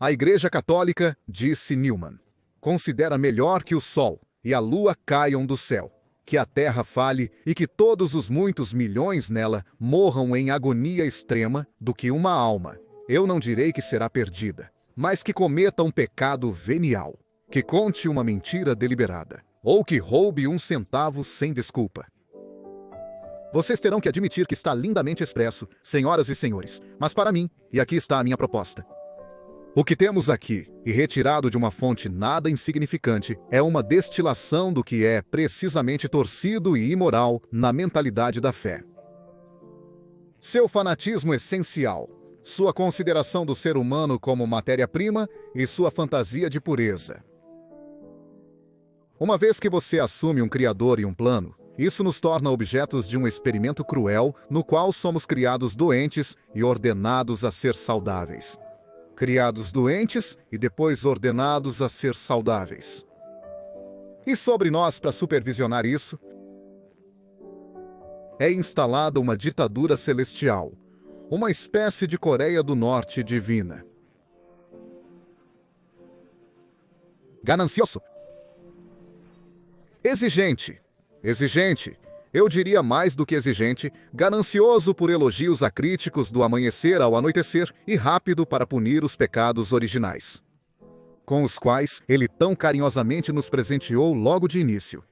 A Igreja Católica, disse Newman, considera melhor que o Sol e a Lua caiam do céu, que a Terra fale e que todos os muitos milhões nela morram em agonia extrema do que uma alma, eu não direi que será perdida, mas que cometa um pecado venial, que conte uma mentira deliberada, ou que roube 1 centavo sem desculpa. Vocês terão que admitir que está lindamente expresso, senhoras e senhores, mas para mim, e aqui está a minha proposta. O que temos aqui, e retirado de uma fonte nada insignificante, é uma destilação do que é precisamente torcido e imoral na mentalidade da fé. Seu fanatismo essencial, sua consideração do ser humano como matéria-prima e sua fantasia de pureza. Uma vez que você assume um criador e um plano, isso nos torna objetos de um experimento cruel no qual somos criados doentes e ordenados a ser saudáveis. Criados doentes e depois ordenados a ser saudáveis. E sobre nós, para supervisionar isso, é instalada uma ditadura celestial, uma espécie de Coreia do Norte divina. Ganancioso. Exigente, eu diria mais do que exigente, ganancioso por elogios acríticos do amanhecer ao anoitecer e rápido para punir os pecados originais, com os quais ele tão carinhosamente nos presenteou logo de início.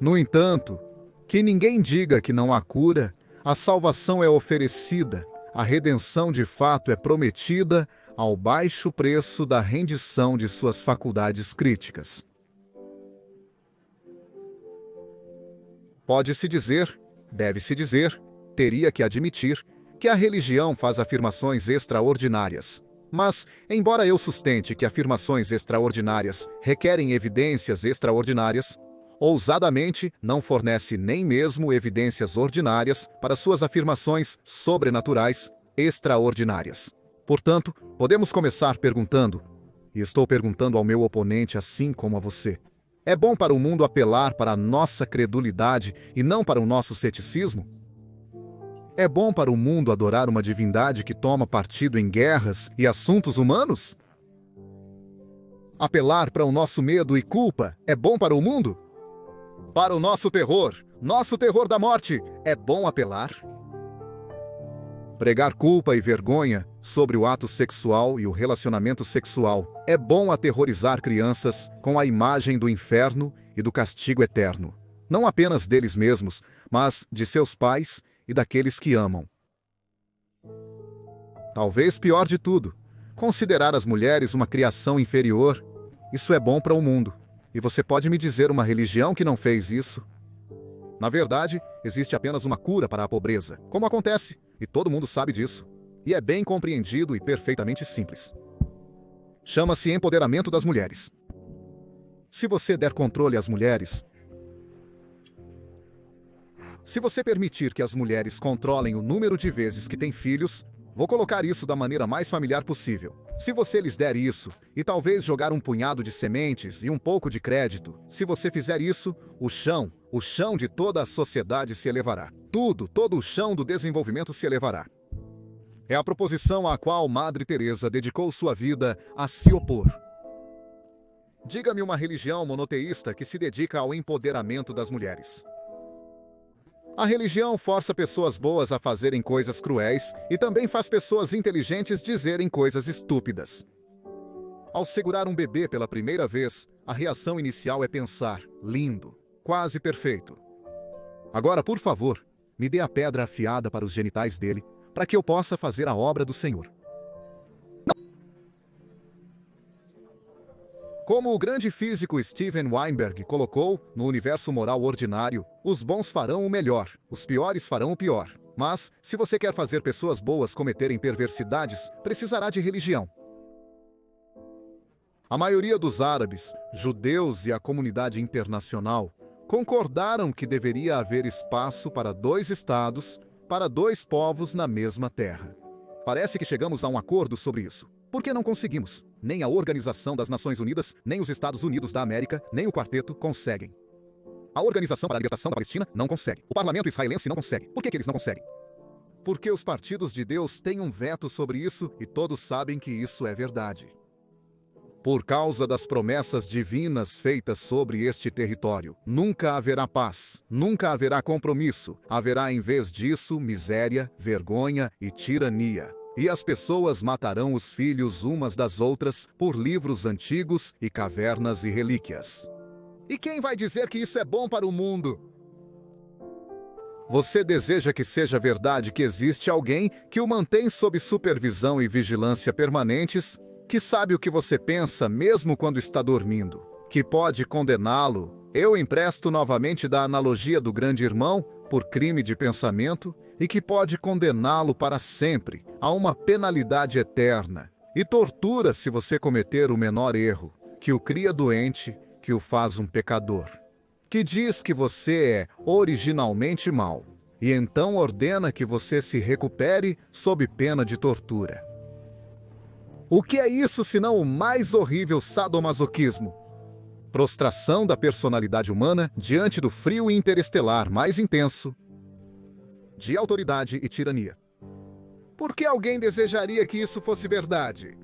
No entanto, que ninguém diga que não há cura, a salvação é oferecida, a redenção de fato é prometida ao baixo preço da rendição de suas faculdades críticas. Pode-se dizer, deve-se dizer, teria que admitir, que a religião faz afirmações extraordinárias. Mas, embora eu sustente que afirmações extraordinárias requerem evidências extraordinárias, ousadamente não fornece nem mesmo evidências ordinárias para suas afirmações sobrenaturais extraordinárias. Portanto, podemos começar perguntando, e estou perguntando ao meu oponente assim como a você, é bom para o mundo apelar para a nossa credulidade e não para o nosso ceticismo? É bom para o mundo adorar uma divindade que toma partido em guerras e assuntos humanos? Apelar para o nosso medo e culpa é bom para o mundo? Para o nosso terror da morte, é bom apelar? Pregar culpa e vergonha sobre o ato sexual e o relacionamento sexual é bom aterrorizar crianças com a imagem do inferno e do castigo eterno, não apenas deles mesmos, mas de seus pais e daqueles que amam. Talvez pior de tudo, considerar as mulheres uma criação inferior, isso é bom para o mundo. E você pode me dizer uma religião que não fez isso? Na verdade, existe apenas uma cura para a pobreza, como acontece, e todo mundo sabe disso. E é bem compreendido e perfeitamente simples. Chama-se empoderamento das mulheres. Se você der controle às mulheres, se você permitir que as mulheres controlem o número de vezes que têm filhos, vou colocar isso da maneira mais familiar possível. Se você lhes der isso, e talvez jogar um punhado de sementes e um pouco de crédito, se você fizer isso, o chão de toda a sociedade se elevará. Todo o chão do desenvolvimento se elevará. É a proposição à qual Madre Teresa dedicou sua vida a se opor. Diga-me uma religião monoteísta que se dedica ao empoderamento das mulheres. A religião força pessoas boas a fazerem coisas cruéis e também faz pessoas inteligentes dizerem coisas estúpidas. Ao segurar um bebê pela primeira vez, a reação inicial é pensar, lindo, quase perfeito. Agora, por favor, me dê a pedra afiada para os genitais dele, para que eu possa fazer a obra do Senhor. Como o grande físico Steven Weinberg colocou, no universo moral ordinário, os bons farão o melhor, os piores farão o pior. Mas, se você quer fazer pessoas boas cometerem perversidades, precisará de religião. A maioria dos árabes, judeus e a comunidade internacional concordaram que deveria haver espaço para 2 estados, para 2 povos na mesma terra. Parece que chegamos a um acordo sobre isso. Por que não conseguimos? Nem a Organização das Nações Unidas, nem os Estados Unidos da América, nem o Quarteto conseguem. A Organização para a Libertação da Palestina não consegue. O Parlamento israelense não consegue. Por que eles não conseguem? Porque os partidos de Deus têm um veto sobre isso e todos sabem que isso é verdade. Por causa das promessas divinas feitas sobre este território, nunca haverá paz, nunca haverá compromisso, haverá em vez disso miséria, vergonha e tirania. E as pessoas matarão os filhos umas das outras por livros antigos e cavernas e relíquias. E quem vai dizer que isso é bom para o mundo? Você deseja que seja verdade que existe alguém que o mantém sob supervisão e vigilância permanentes, que sabe o que você pensa mesmo quando está dormindo, que pode condená-lo? Eu empresto novamente da analogia do grande irmão por crime de pensamento e que pode condená-lo para sempre a uma penalidade eterna e tortura se você cometer o menor erro, que o cria doente, que o faz um pecador, que diz que você é originalmente mau e então ordena que você se recupere sob pena de tortura. O que é isso senão o mais horrível sadomasoquismo? Prostração da personalidade humana diante do frio interestelar mais intenso de autoridade e tirania. Por que alguém desejaria que isso fosse verdade?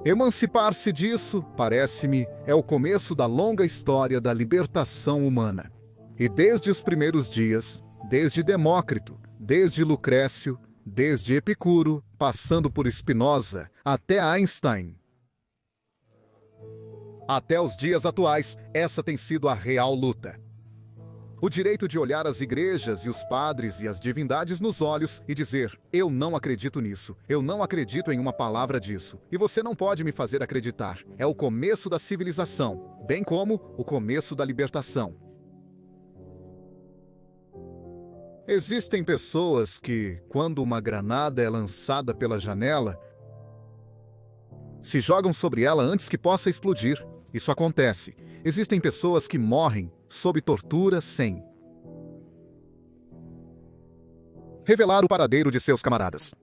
Emancipar-se disso, parece-me, é o começo da longa história da libertação humana. E desde os primeiros dias, desde Demócrito, desde Lucrécio, desde Epicuro, passando por Spinoza, até Einstein, até os dias atuais, essa tem sido a real luta. O direito de olhar as igrejas e os padres e as divindades nos olhos e dizer: eu não acredito nisso, eu não acredito em uma palavra disso, e você não pode me fazer acreditar. É o começo da civilização, bem como o começo da libertação. Existem pessoas que, quando uma granada é lançada pela janela, se jogam sobre ela antes que possa explodir. Isso acontece. Existem pessoas que morrem sob tortura sem revelar o paradeiro de seus camaradas.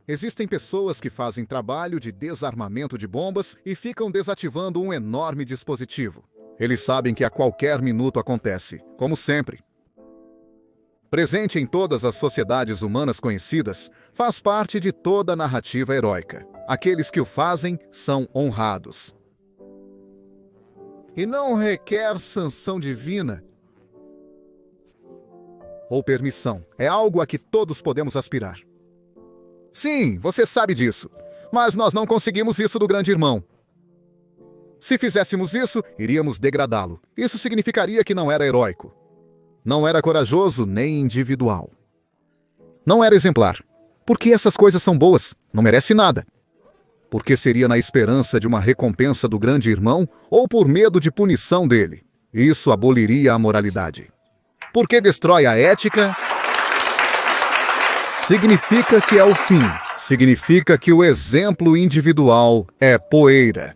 Existem pessoas que fazem trabalho de desarmamento de bombas e ficam desativando um enorme dispositivo. Eles sabem que a qualquer minuto acontece, como sempre. Presente em todas as sociedades humanas conhecidas, faz parte de toda a narrativa heróica. Aqueles que o fazem são honrados. E não requer sanção divina ou permissão. É algo a que todos podemos aspirar. Sim, você sabe disso. Mas nós não conseguimos isso do grande irmão. Se fizéssemos isso, iríamos degradá-lo. Isso significaria que não era heróico. Não era corajoso nem individual. Não era exemplar. Porque essas coisas são boas, não merece nada. Porque seria na esperança de uma recompensa do grande irmão ou por medo de punição dele. Isso aboliria a moralidade. Porque destrói a ética, significa que é o fim. Significa que o exemplo individual é poeira.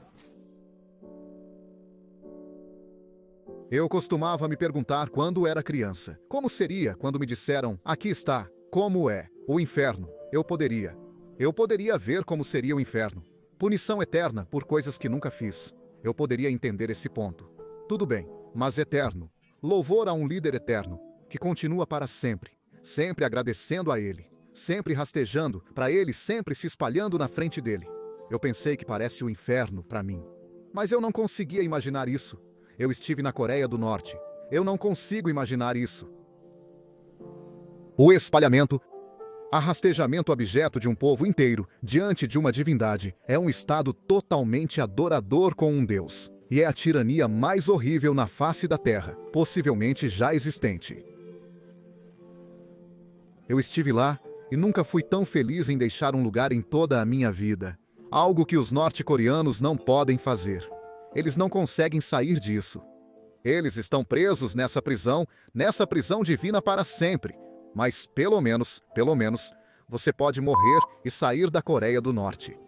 Eu costumava me perguntar quando era criança, como seria quando me disseram: aqui está, como é, o inferno. Eu poderia ver como seria o inferno. Punição eterna por coisas que nunca fiz. Eu poderia entender esse ponto. Tudo bem, mas eterno. Louvor a um líder eterno, que continua para sempre, sempre agradecendo a ele, sempre rastejando para ele, sempre se espalhando na frente dele. Eu pensei que parece o inferno para mim. Mas eu não conseguia imaginar isso. Eu estive na Coreia do Norte. Eu não consigo imaginar isso. O espalhamento, arrastejamento objeto de um povo inteiro diante de uma divindade é um estado totalmente adorador com um Deus. E é a tirania mais horrível na face da Terra, possivelmente já existente. Eu estive lá e nunca fui tão feliz em deixar um lugar em toda a minha vida. Algo que os norte-coreanos não podem fazer. Eles não conseguem sair disso. Eles estão presos nessa prisão divina para sempre. Mas pelo menos, você pode morrer e sair da Coreia do Norte.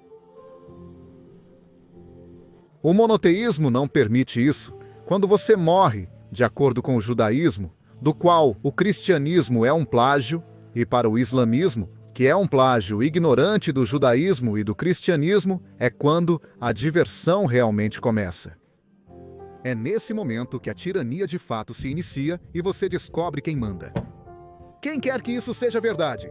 O monoteísmo não permite isso. Quando você morre, de acordo com o judaísmo, do qual o cristianismo é um plágio, e para o islamismo, que é um plágio ignorante do judaísmo e do cristianismo, é quando a diversão realmente começa. É nesse momento que a tirania de fato se inicia e você descobre quem manda. Quem quer que isso seja verdade?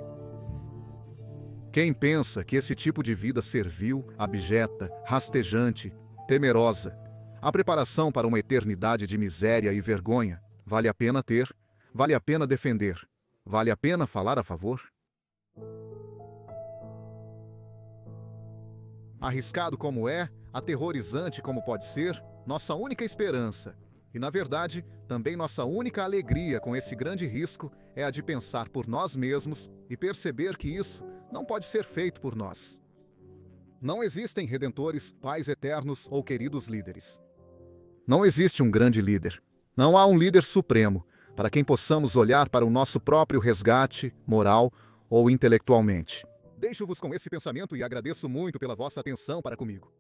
Quem pensa que esse tipo de vida servil, abjeta, rastejante, temerosa, a preparação para uma eternidade de miséria e vergonha, vale a pena ter, vale a pena defender, vale a pena falar a favor? Arriscado como é, aterrorizante como pode ser, nossa única esperança, e na verdade, também nossa única alegria com esse grande risco é a de pensar por nós mesmos e perceber que isso não pode ser feito por nós. Não existem redentores, pais eternos ou queridos líderes. Não existe um grande líder. Não há um líder supremo, para quem possamos olhar para o nosso próprio resgate, moral ou intelectualmente. Deixo-vos com esse pensamento e agradeço muito pela vossa atenção para comigo.